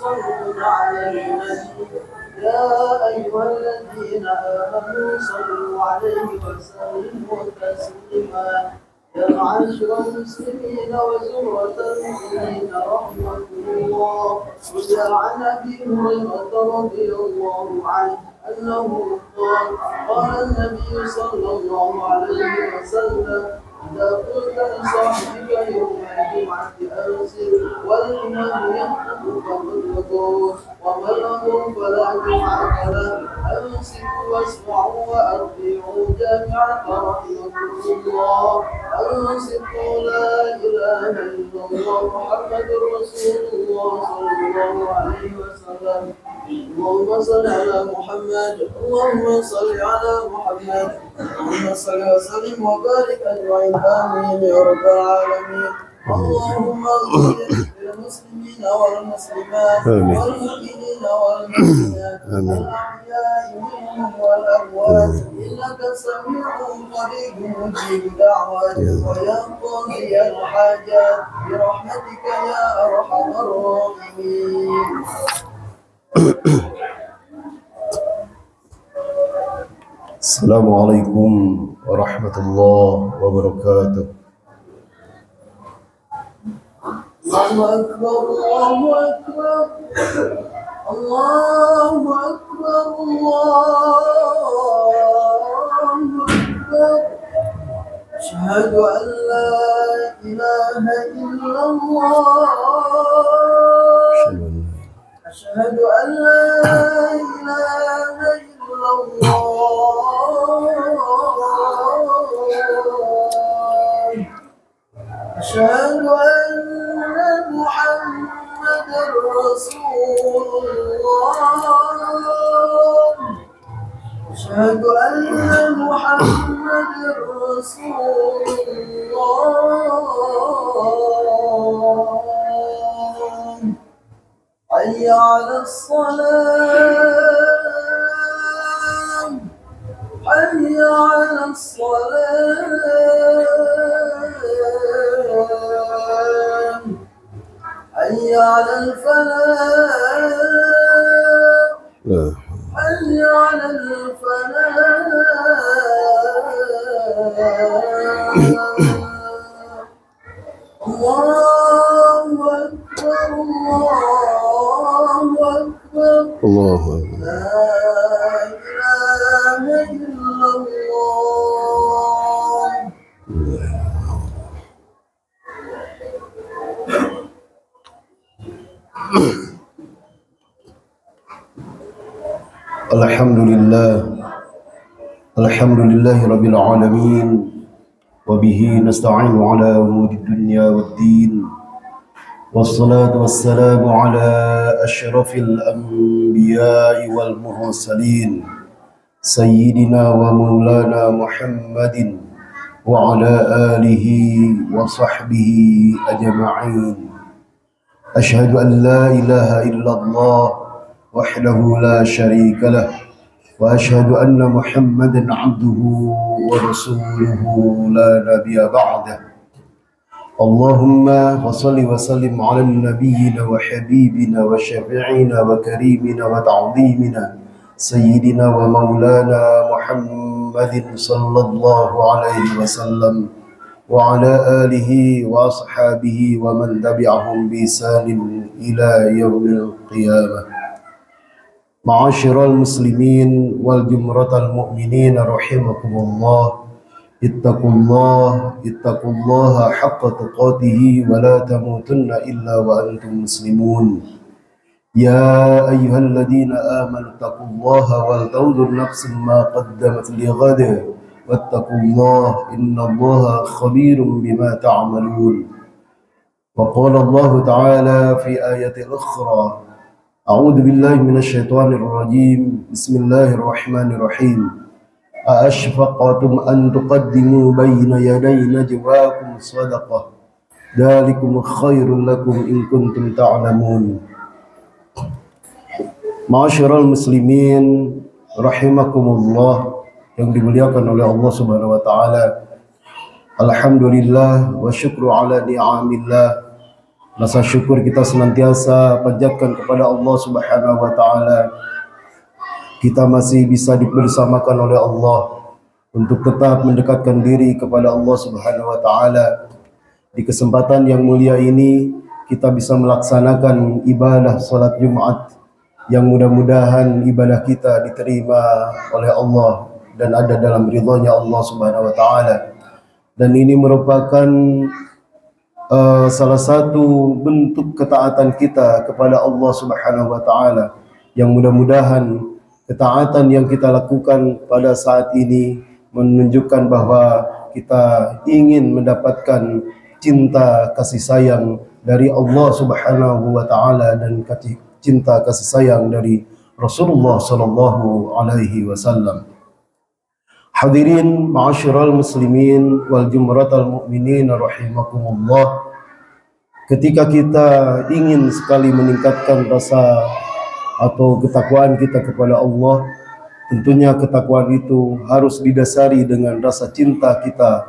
يصلون على النبي يا أيها الذين آمنوا صلوا عليه وسلموا تسليما يا معاشر المسلمين وزمرة المؤمنين رحمة الله وجاء عن أبي هريرة رضي الله عنه أنه قال النبي صلى الله عليه وسلم إذا قلت لصاحبك يوم الجمعة أنزل والإمام يخطب فقد ومن له فلا جمعة له أمسكوا واسمعوا وأطيعوا جامعة رحمكم الله أنصتوا لا إله إلا الله محمد رسول الله صلى الله عليه وسلم اللهم صل على محمد اللهم صل على محمد اللهم صل وسلم وبارك أجمعين آمين يا رب العالمين اللهم اغفر للمسلمين والمسلمات والمؤمنين والمؤمنات الأحياء منهم والأموات إنك سميع قريب مجيب دعوات ويا قاضي الحاجات برحمتك يا أرحم الراحمين. Assalamualaikum warahmatullahi wabarakatuh. Allahu Akbar, Allahu Akbar, Allahu Akbar, Allahu Akbar. Asyhadu an la ilaha illallah. Asyhadu an la ilaha illallah. Asyhadu anna Muhammadar Rasulullah. Asyhadu anna Muhammadar Rasulullah. حي على الصلاة حي على الصلاة حي على الفلاح حي على الفلاح. الله أكبر الله أكبر الله لا إله إلا الله. Alhamdulillah Rabbil Alamin wa bihi nasta'inu ala umuri dunya waddin wassalatu wassalamu ala ashrafil anbiya'i wal mursalin sayyidina wa maulana Muhammadin wa ala alihi wa sahbihi ajma'in. Ashhadu an la ilaha illallah wahdahu la sharika lah wa ashhadu anna Muhammadan abduhu wa rasuluhu la nabiyya ba'dah. Allahumma salli wa sallim ala nabiyyina wa habibina wa syafi'ina wa karimina wa ta'zimina sayyidina wa maulana Muhammadin sallallahu alaihi wasallam wa ala alihi wa ashabihi wa man tabi'ahum bi ihsanin ila yaumil qiyamah. Ma'asyiral muslimin wal jumratal mu'minin rahimakumullah. Ittaqullaha haqqa tuqatih wa la tamutunna illa wa antum muslimun. Ya ayyuhalladzina amanu ittaqullaha wal tanzur nafsun ma qaddamat lighad wattaqullaha innallaha khabirum bima ta'malun. Wa qala Allah ta'ala fi ayatil ukhra أعوذ بالله من الشيطان الرجيم بسم الله الرحمن الرحيم أأشفقتم أن تقدموا بين يدي نجواكم صدقة ذلكم خير لكم إن كنتم تعلمون. Ma'asyiral muslimin rahimakumullah yang dimuliakan oleh Allah Subhanahu wa taala. Alhamdulillah wa syukru ala ni'amillah Rasa syukur kita senantiasa panjatkan kepada Allah Subhanahu wa taala. Kita masih bisa dibersamakan oleh Allah untuk tetap mendekatkan diri kepada Allah Subhanahu wa taala. Di kesempatan yang mulia ini kita bisa melaksanakan ibadah salat Jumat yang mudah-mudahan ibadah kita diterima oleh Allah dan ada dalam ridhonya Allah Subhanahu wa taala. Dan ini merupakan salah satu bentuk ketaatan kita kepada Allah Subhanahu wa taala, yang mudah-mudahan ketaatan yang kita lakukan pada saat ini menunjukkan bahwa kita ingin mendapatkan cinta kasih sayang dari Allah Subhanahu wa taala dan cinta kasih sayang dari Rasulullah sallallahu alaihi wasallam. Hadirin ma'asyiral muslimin wal jumratal mu'minin rahimakumullah. Ketika kita ingin sekali meningkatkan rasa atau ketakwaan kita kepada Allah, tentunya ketakwaan itu harus didasari dengan rasa cinta kita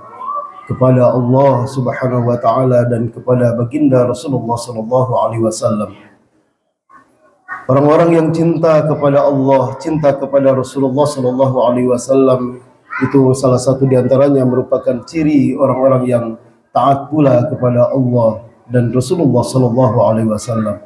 kepada Allah Subhanahu wa taala dan kepada baginda Rasulullah sallallahu alaihi wasallam. Orang-orang yang cinta kepada Allah, cinta kepada Rasulullah sallallahu alaihi wasallam, itu salah satu diantaranya merupakan ciri orang-orang yang taat pula kepada Allah dan Rasulullah sallallahu alaihi wasallam.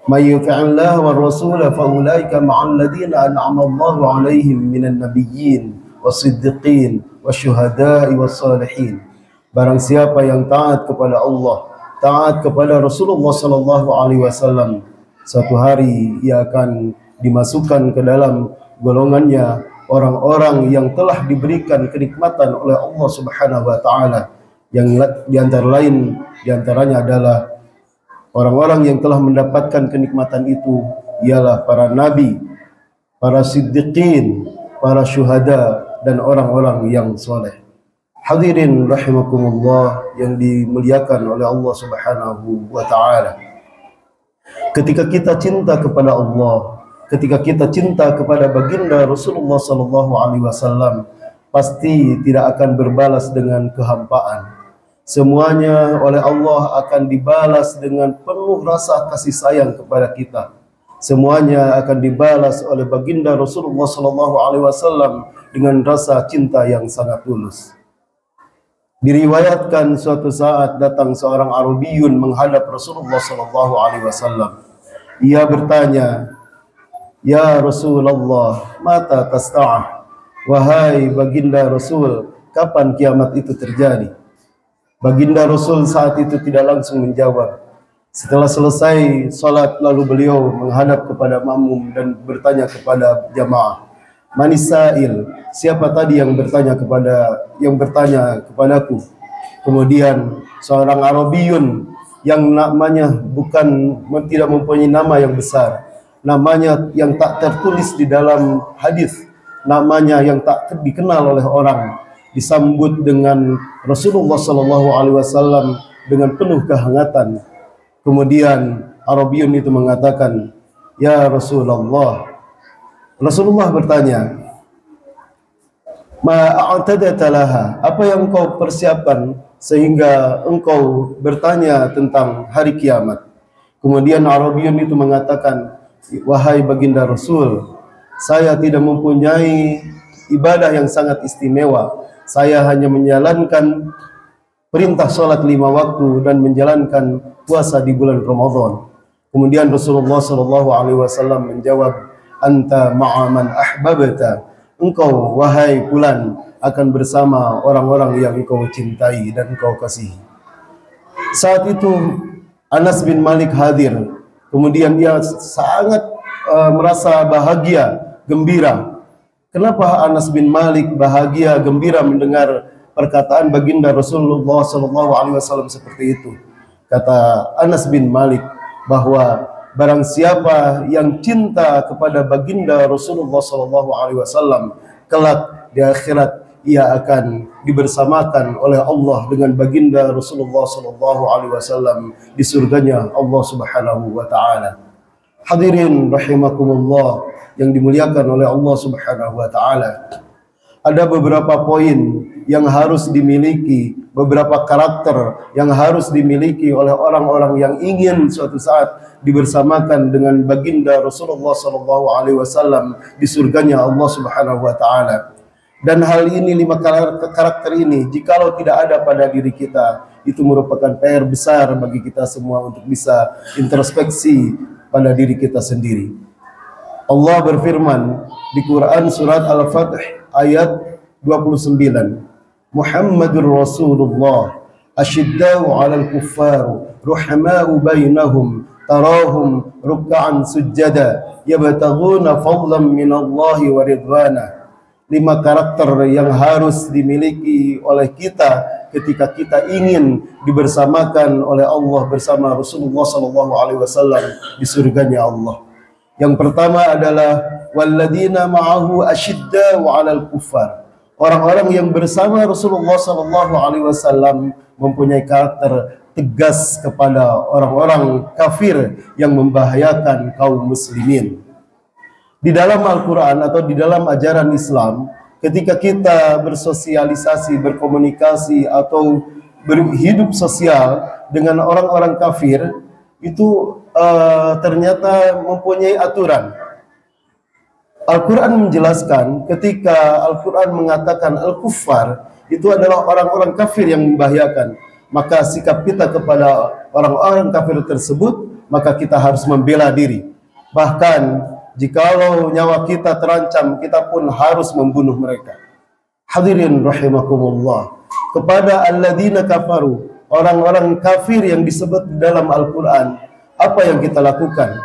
May yuti'illah wa rasula fa ulaika ma'al ladina an'ama Allahu 'alaihim minan nabiyyin was-siddiqin wasyuhada'i was-salihin. Barang siapa yang taat kepada Allah, taat kepada Rasulullah sallallahu alaihi wasallam, suatu hari ia akan dimasukkan ke dalam golongannya orang-orang yang telah diberikan kenikmatan oleh Allah Subhanahu wa taala, yang diantaranya adalah orang-orang yang telah mendapatkan kenikmatan itu ialah para nabi, para siddiqin, para syuhada dan orang-orang yang soleh. Hadirin rahimakumullah yang dimuliakan oleh Allah Subhanahu wa taala. Ketika kita cinta kepada Allah, ketika kita cinta kepada baginda Rasulullah sallallahu alaihi wasallam, pasti tidak akan berbalas dengan kehampaan. Semuanya oleh Allah akan dibalas dengan penuh rasa kasih sayang kepada kita. Semuanya akan dibalas oleh baginda Rasulullah sallallahu alaihi wasallam dengan rasa cinta yang sangat tulus. Diriwayatkan suatu saat datang seorang Arabiyun menghadap Rasulullah sallallahu alaihi wasallam. Ia bertanya, "Ya Rasulullah, mata tasta'ah?" Wahai baginda Rasul, kapan kiamat itu terjadi? Baginda Rasul saat itu tidak langsung menjawab. Setelah selesai salat, lalu beliau menghadap kepada makmum dan bertanya kepada jamaah, "Manis sa'il? Siapa tadi yang bertanya kepadaku?" Kemudian seorang Arabiyun yang namanya tidak mempunyai nama yang besar, namanya yang tak tertulis di dalam hadis, namanya yang tak dikenal oleh orang, disambut dengan Rasulullah sallallahu alaihi wasallam dengan penuh kehangatan. Kemudian Arabiyun itu mengatakan, "Ya Rasulullah." Rasulullah bertanya, "Ma a'tadata laha?" Apa yang engkau persiapkan sehingga engkau bertanya tentang hari kiamat? Kemudian Arabiyun itu mengatakan, "Wahai baginda Rasul, saya tidak mempunyai ibadah yang sangat istimewa. Saya hanya menjalankan perintah sholat 5 waktu dan menjalankan puasa di bulan Ramadan." Kemudian Rasulullah sallallahu alaihi wasallam menjawab, "Anta ma'a man ahbabta." Engkau wahai fulan akan bersama orang-orang yang engkau cintai dan engkau kasihi. Saat itu Anas bin Malik hadir. Kemudian dia sangat merasa bahagia, gembira. Kenapa Anas bin Malik bahagia, gembira mendengar perkataan baginda Rasulullah SAW seperti itu? Kata Anas bin Malik bahwa barang siapa yang cinta kepada baginda Rasulullah SAW, kelak di akhirat ia akan dibersamakan oleh Allah dengan baginda Rasulullah SAW di surganya Allah Subhanahu wa taala. Hadirin rahimakumullah yang dimuliakan oleh Allah Subhanahu wa taala. Ada beberapa poin yang harus dimiliki, beberapa karakter yang harus dimiliki oleh orang-orang yang ingin suatu saat dibersamakan dengan baginda Rasulullah SAW di surganya Allah Subhanahu wa taala. Dan hal ini, 5 karakter ini, jikalau tidak ada pada diri kita, itu merupakan PR besar bagi kita semua untuk bisa introspeksi pada diri kita sendiri. Allah berfirman di Quran surat Al-Fath ayat 29, Muhammadur Rasulullah asyiddau 'alal kuffar ruhamau bainahum tarahum ruk'an sujada yabtaghuna fadlan minallahi wa ridwana. 5 karakter yang harus dimiliki oleh kita ketika kita ingin dibersamakan oleh Allah bersama Rasulullah SAW di surganya Allah. Yang pertama adalah walladzina ma'ahu asyiddau 'alal kuffar. Orang-orang yang bersama Rasulullah SAW mempunyai karakter tegas kepada orang-orang kafir yang membahayakan kaum muslimin. Di dalam Al-Quran atau di dalam ajaran Islam, ketika kita bersosialisasi, berkomunikasi atau berhidup sosial dengan orang-orang kafir, itu ternyata mempunyai aturan. Al-Quran menjelaskan ketika Al-Quran mengatakan Al-Kuffar itu adalah orang-orang kafir yang membahayakan, maka sikap kita kepada orang-orang kafir tersebut, maka kita harus membela diri. Bahkan jikalau nyawa kita terancam, kita pun harus membunuh mereka. Hadirin rahimakumullah. Kepada alladzina kafaru, orang-orang kafir yang disebut dalam Al-Quran, apa yang kita lakukan?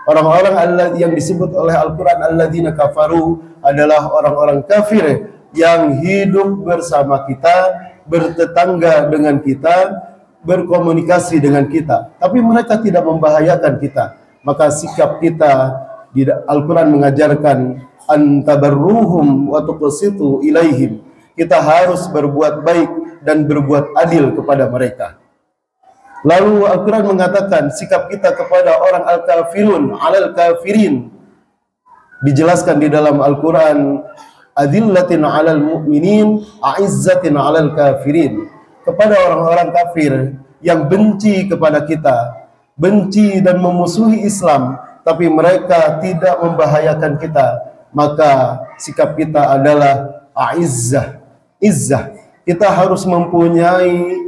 Orang-orang yang disebut oleh Al-Quran alladzina kafaru adalah orang-orang kafir yang hidup bersama kita, bertetangga dengan kita, berkomunikasi dengan kita, tapi mereka tidak membahayakan kita. Maka sikap kita, di Al-Quran mengajarkan antabarruhum wa tuqsitu ilaihim. Kita harus berbuat baik dan berbuat adil kepada mereka. Lalu Al-Quran mengatakan sikap kita kepada orang al-kafirun alal kafirin. Dijelaskan di dalam Al-Quran adillatin alal mu'minin a'izzatin alal kafirin. Kepada orang-orang kafir yang benci kepada kita, benci dan memusuhi Islam, tapi mereka tidak membahayakan kita, maka sikap kita adalah a'izzah, izzah. Kita harus mempunyai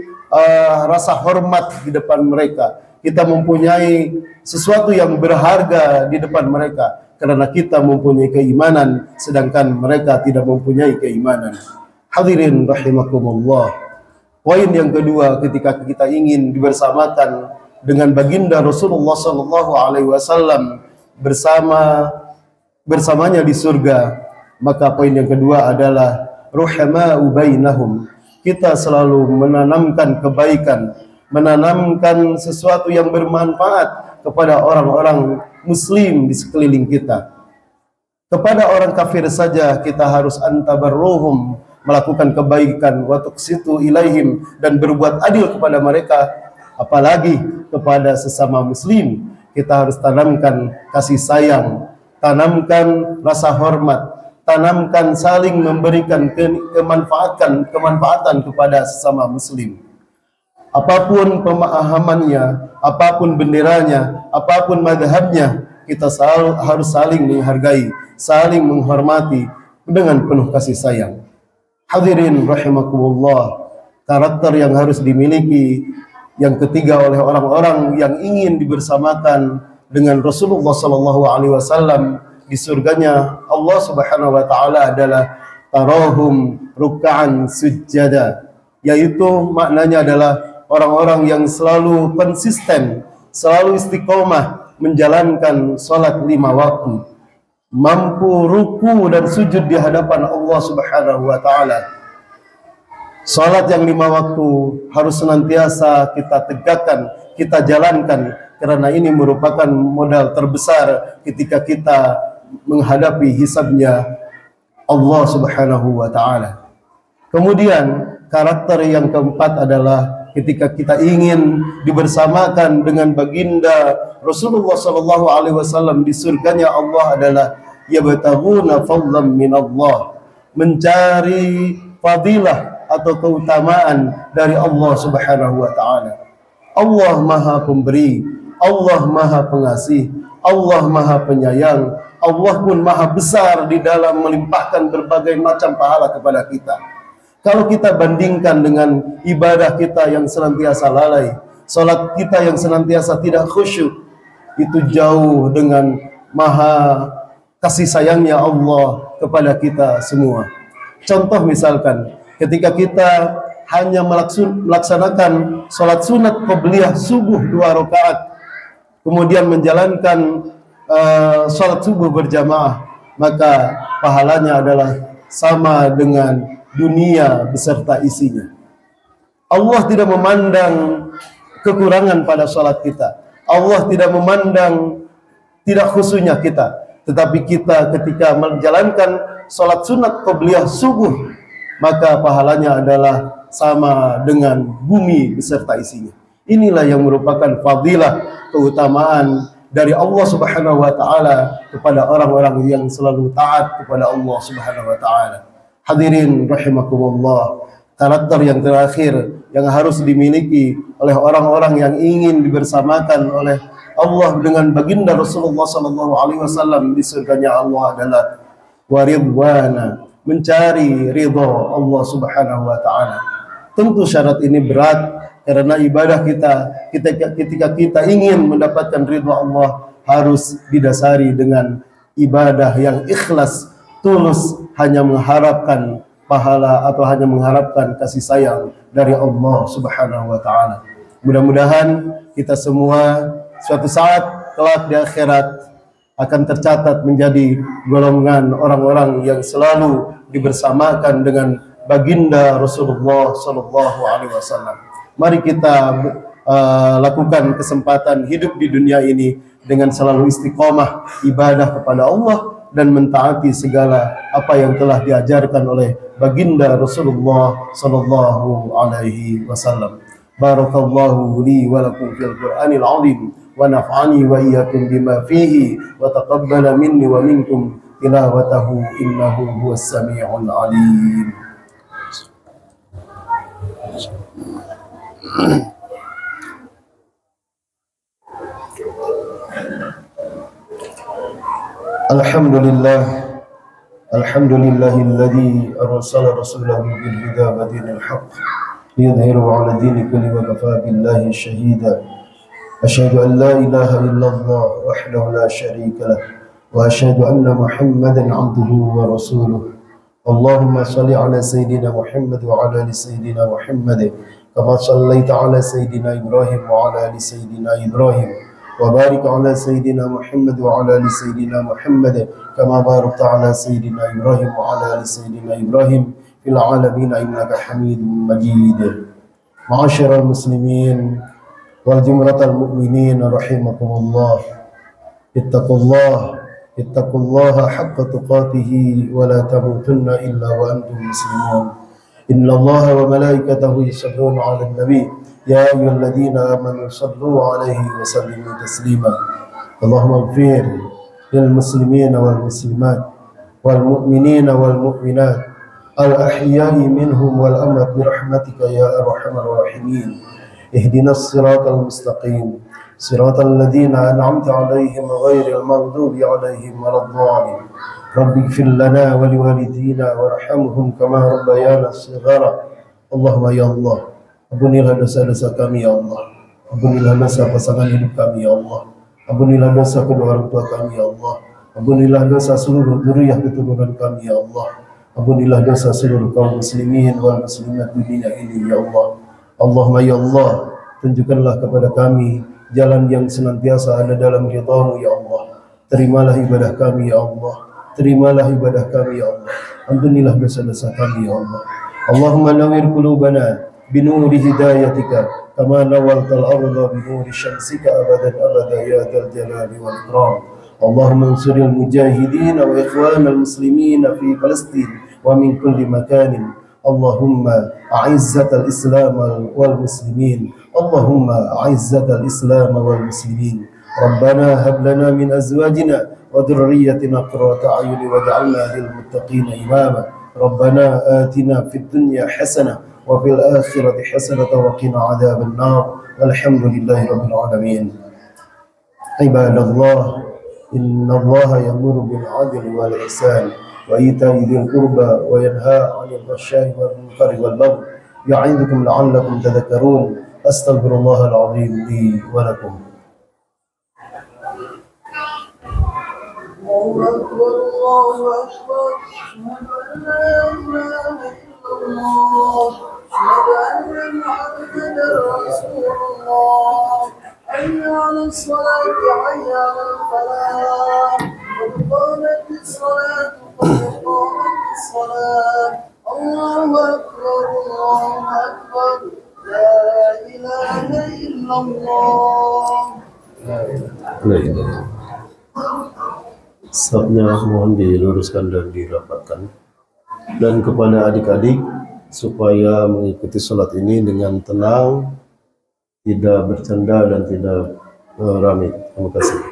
rasa hormat di depan mereka. Kita mempunyai sesuatu yang berharga di depan mereka karena kita mempunyai keimanan sedangkan mereka tidak mempunyai keimanan. Hadirin rahimakumullah. Poin yang kedua, ketika kita ingin dibersamakan dengan baginda Rasulullah SAW bersamanya di surga, maka poin yang kedua adalah ruhamau bainahum. Kita selalu menanamkan kebaikan, menanamkan sesuatu yang bermanfaat kepada orang-orang muslim di sekeliling kita. Kepada orang kafir saja kita harus antabarruhum, melakukan kebaikan, wa tuqsitu ilaihim, dan berbuat adil kepada mereka. Apalagi kepada sesama muslim, kita harus tanamkan kasih sayang, tanamkan rasa hormat, tanamkan saling memberikan kemanfaatan kepada sesama muslim. Apapun pemahamannya, apapun benderanya, apapun madhabnya, kita harus saling menghargai, saling menghormati dengan penuh kasih sayang. Hadirin rahimakumullah. Karakter yang harus dimiliki yang ketiga oleh orang-orang yang ingin dibersamakan dengan Rasulullah SAW di surganya Allah Subhanahu wa taala adalah tarahum ruk'an sujada, yaitu maknanya adalah orang-orang yang selalu konsisten, selalu istiqomah menjalankan salat 5 waktu, mampu ruku dan sujud di hadapan Allah Subhanahu wa taala. Salat yang 5 waktu harus senantiasa kita tegakkan, kita jalankan, karena ini merupakan modal terbesar ketika kita menghadapi hisabnya Allah Subhanahu wa taala. Kemudian karakter yang keempat adalah ketika kita ingin dibersamakan dengan baginda Rasulullah SAW di surganya Allah adalah yabtaghuna fadlan min Allah. mencari fadilah atau keutamaan dari Allah Subhanahu wa taala. Allah Maha Pemberi, Allah Maha Pengasih, Allah Maha Penyayang, Allah pun Maha Besar di dalam melimpahkan berbagai macam pahala kepada kita. Kalau kita bandingkan dengan ibadah kita yang senantiasa lalai, salat kita yang senantiasa tidak khusyuk, itu jauh dengan maha kasih sayangnya Allah kepada kita semua. Contoh misalkan, ketika kita hanya melaksanakan salat sunat qabliyah subuh 2 rakaat, kemudian menjalankan salat subuh berjamaah, maka pahalanya adalah sama dengan dunia beserta isinya. Allah tidak memandang kekurangan pada salat kita. Allah tidak memandang tidak khusyuknya kita. Tetapi kita ketika menjalankan salat sunat qabliyah subuh, maka pahalanya adalah sama dengan bumi beserta isinya. Inilah yang merupakan fadilah, keutamaan dari Allah Subhanahu wa taala kepada orang-orang yang selalu taat kepada Allah Subhanahu wa taala. Hadirin rahimakumullah, karakter yang terakhir yang harus dimiliki oleh orang-orang yang ingin dibersamakan oleh Allah dengan baginda Rasulullah sallallahu alaihi wasallam di surganya Allah adalah waridwana, mencari ridha Allah Subhanahu wa taala. Tentu syarat ini berat karena ibadah kita ketika kita ingin mendapatkan ridha Allah harus didasari dengan ibadah yang ikhlas, tulus, hanya mengharapkan pahala atau hanya mengharapkan kasih sayang dari Allah Subhanahu wa taala. Mudah-mudahan kita semua suatu saat kelak di akhirat akan tercatat menjadi golongan orang-orang yang selalu dibersamakan dengan baginda Rasulullah sallallahu alaihi wasallam. Mari kita lakukan kesempatan hidup di dunia ini dengan selalu istiqomah ibadah kepada Allah dan mentaati segala apa yang telah diajarkan oleh baginda Rasulullah sallallahu alaihi wasallam. Barakallahu li wa lakum fil Qur'anil 'azim wa naf'ani wa iyyakum bima fihi wa taqabbala minni wa minkum tilawatahu innahu huwas sami'ul 'alim. Alhamdulillahilladzi arsala rasulahu bil huda wa dinil haqq liyudhhirahu 'ala dini kulli wa kafa billahi shahida. Asyhadu an la ilaha illallah wahdahu la syarika lah wa asyhadu anna Muhammadan 'abduhu wa rasuluh. Allahumma shalli 'ala sayyidina Muhammad wa 'ala ali sayyidina Muhammad kama shallaita 'ala sayyidina Ibrahim wa 'ala ali sayyidina Ibrahim. وبارك على سيدنا محمد وعلى آل سيدنا محمد كما باركت على سيدنا إبراهيم وعلى آل سيدنا إبراهيم في العالمين إنك حميد مجيد. معاشر المسلمين والجمرة المؤمنين رحمكم الله، اتقوا الله حق تقاته ولا تموتن إلا وأنتم مسلمون. إن الله وملائكته يصلون على النبي يا أيها الذين آمنوا صلوا عليه وسلموا تسليما. اللهم اغفر للمسلمين والمسلمات والمؤمنين والمؤمنات الأحياء منهم والأموات برحمتك يا أرحم الراحمين. اهدنا الصراط المستقيم صراط الذين أنعمت عليهم غير المغضوب عليهم ولا الضالين. رب اغفر لنا ولوالدينا وارحمهم كما ربيانا صغارا. اللهم يا الله, ampunilah dosa-dosa kami ya Allah. Ampunilah dosa pasangan hidup kami ya Allah. Ampunilah dosa kedua orang tua kami ya Allah. Ampunilah dosa seluruh dzurriyyah keturunan kami ya Allah. Ampunilah dosa seluruh kaum muslimin wal muslimat di dunia ini ya Allah. Allahumma ya Allah, tunjukkanlah kepada kami jalan yang senantiasa ada dalam ridha-Mu ya Allah. Terimalah ibadah kami ya Allah. Terimalah ibadah kami ya Allah. Ampunilah dosa-dosa kami ya Allah. Allahumma nawwir qulubana binuri hidayatika kama nawwaltal arda binuri syamsika abadan abada ya dzal jalali wal ikram. Allahumma ansuril mujahidin wa ikhwanal muslimin fi Palestin wa min kulli makanin. Allahumma a'izzatal islam wal muslimin. Allahumma a'izzatal islam wal muslimin. Rabbana hab lana min azwajina wa dhurriyyatina qurrata a'yun waj'alna lil muttaqina imama. ربنا آتنا في الدنيا حسنة وفي الآخرة حسنة وقنا عذاب النار والحمد لله رب العالمين. عباد الله، إن الله يأمر بالعدل والإحسان وإيتاء ذي القربى وينهى عن الفحشاء والمنكر والبغي يعظكم لعلكم تذكرون. أستغفر الله العظيم لي ولكم. الله أكبر الله أكبر أشهد أن لا إله إلا الله أشهد أن محمدا رسول الله حي على الصلاة حي على الفلاح قد قامت الصلاة قد قامت الصلاة الله أكبر الله أكبر لا إله إلا الله. Safnya mohon diluruskan dan dirapatkan. Dan kepada adik-adik supaya mengikuti sholat ini dengan tenang, tidak bercanda dan tidak ramai. Terima kasih.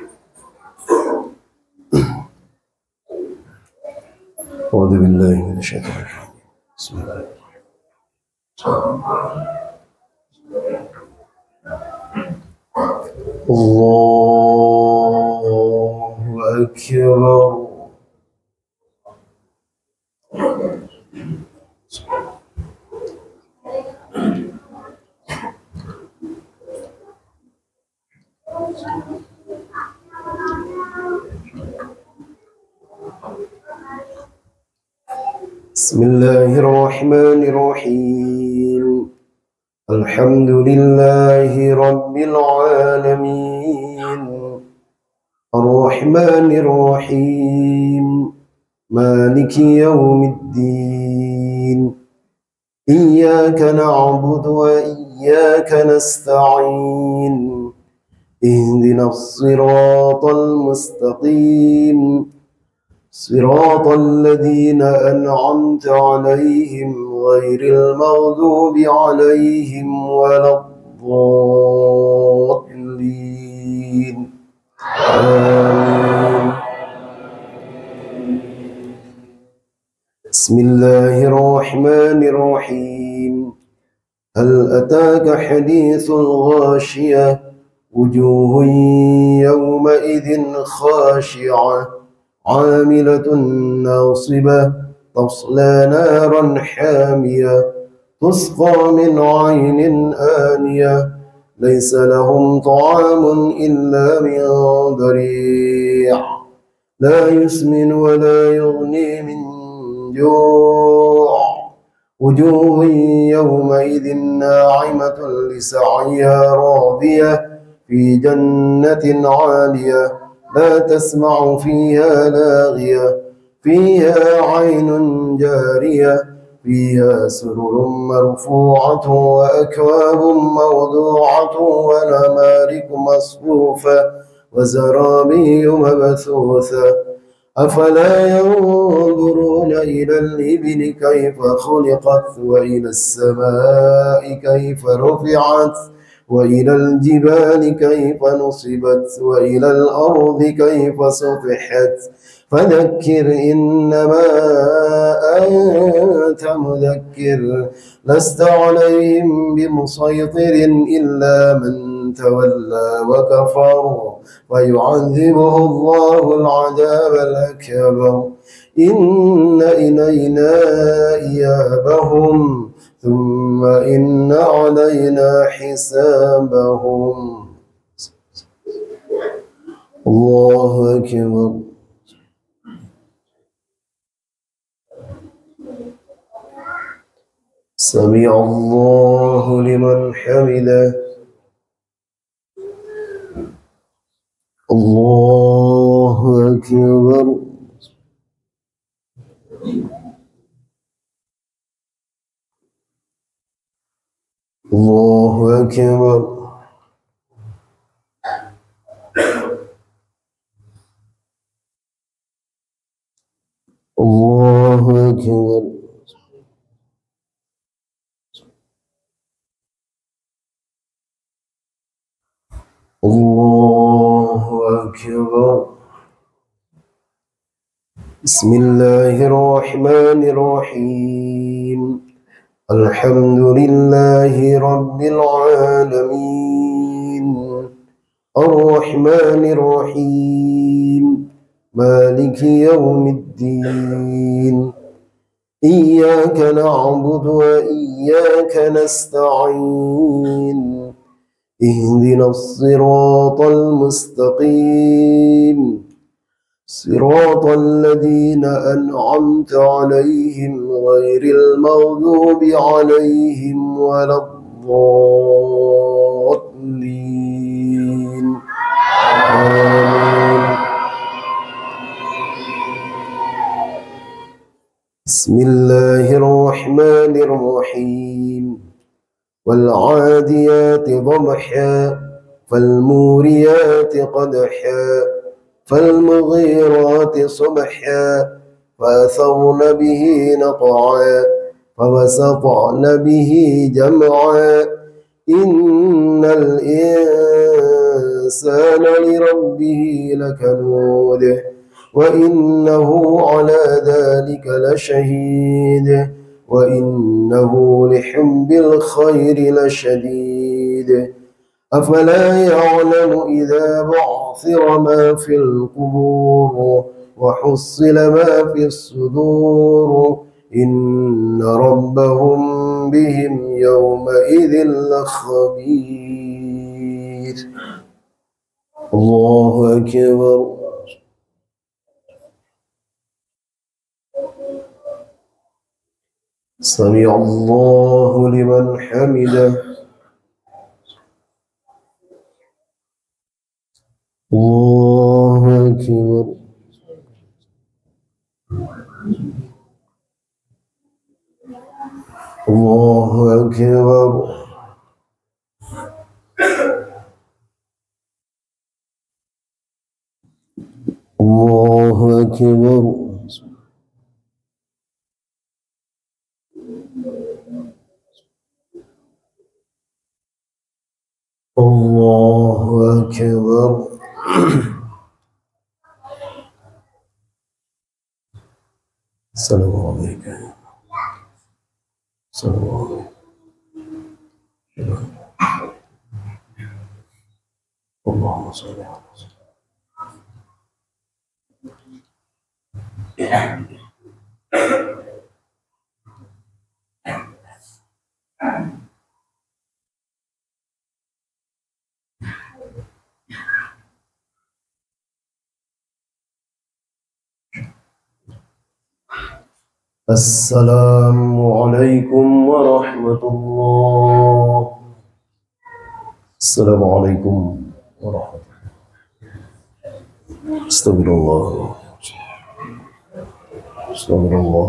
A'udzubillahi minasyaitonir rajim. Bismillahirrahmanirrahim. Allahu Akbar. Bismillahirrahmanirrahim. Alhamdulillahi Rabbil Alamin. Ar-Rahmanir Rahim. Maliki Yawmiddin. Iyyaka na'budu wa iyyaka nasta'in. Ihdinas siratal mustaqim. صراط الذين أنعمت عليهم غير المغضوب عليهم ولا الضالين آمين. بسم الله الرحمن الرحيم. هل أتاك حديث الغاشية وجوه يومئذ خاشعة عاملة ناصبة تصلى نارا حامية تسقى من عين آنية ليس لهم طعام إلا من ضريع لا يسمن ولا يغني من جوع وجوه يومئذ ناعمة لسعيها راضية في جنة عالية لا تسمع فيها لاغية فيها عين جارية فيها سرر مرفوعة وأكواب موضوعة ونمارق مصفوفة وزرابي مبثوثة أفلا ينظرون إلى الإبل كيف خلقت وإلى السماء كيف رفعت وإلى الجبال كيف نصبت وإلى الأرض كيف سطحت فذكر إنما أنت مذكر لست عليهم بمسيطر إلا من تولى وكفر ويعذبه الله العذاب الأكبر إن إلينا إيابهم ثم إن علينا حسابهم. الله أكبر. سمع الله لمن حمده. الله أكبر. الله أكبر. الله أكبر. الله أكبر. بسم الله الرحمن الرحيم الحمد لله رب العالمين الرحمن الرحيم مالك يوم الدين إياك نعبد وإياك نستعين اهدنا الصراط المستقيم صراط الذين أنعمت عليهم غير المغضوب عليهم ولا الضالين آمين. بسم الله الرحمن الرحيم والعاديات ضبحا فالموريات قدحا فالمغيرات صبحا فأثرن به نقعا فوسطن به جمعا إن الإنسان لربه لكنود وإنه على ذلك لشهيد وإنه لحب الخير لشديد أفلا يعلم إذا بعثر ما في القبور وحصل ما في الصدور إن ربهم بهم يومئذ لخبير. الله أكبر. سمع الله لمن حمده. الله أكبر. الله أكبر. الله أكبر. الله أكبر. السلام عليكم. السلام عليكم. اللهم صل على سيدنا. السلام عليكم ورحمة الله. السلام عليكم ورحمة الله. استغفر الله. استغفر الله.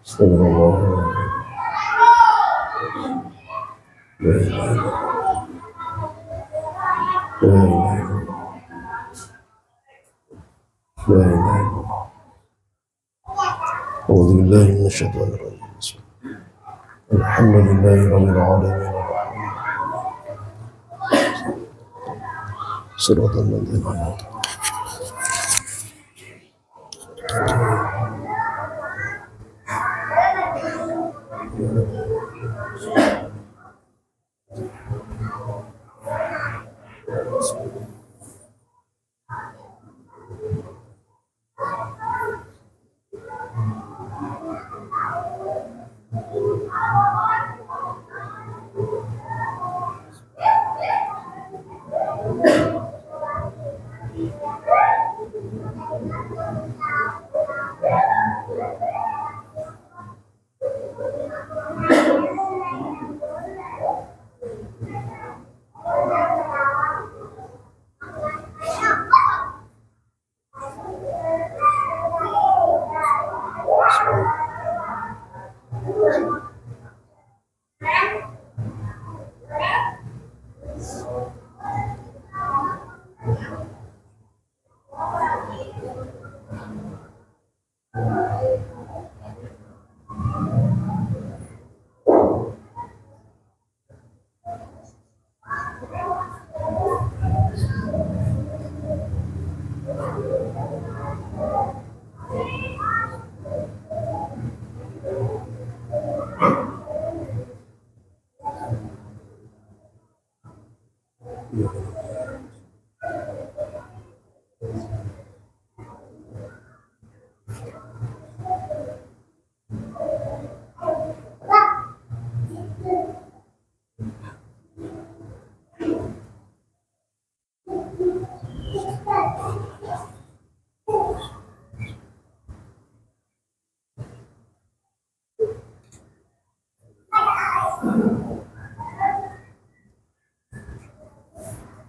استغفر الله. لا إله إلا الله. لا إله إلا الله. لا إله إلا الله. أعوذ بالله من الشيطان الرجيم. الحمد لله رب العالمين الرحمن صراط الذين أنعمت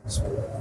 Bismillah.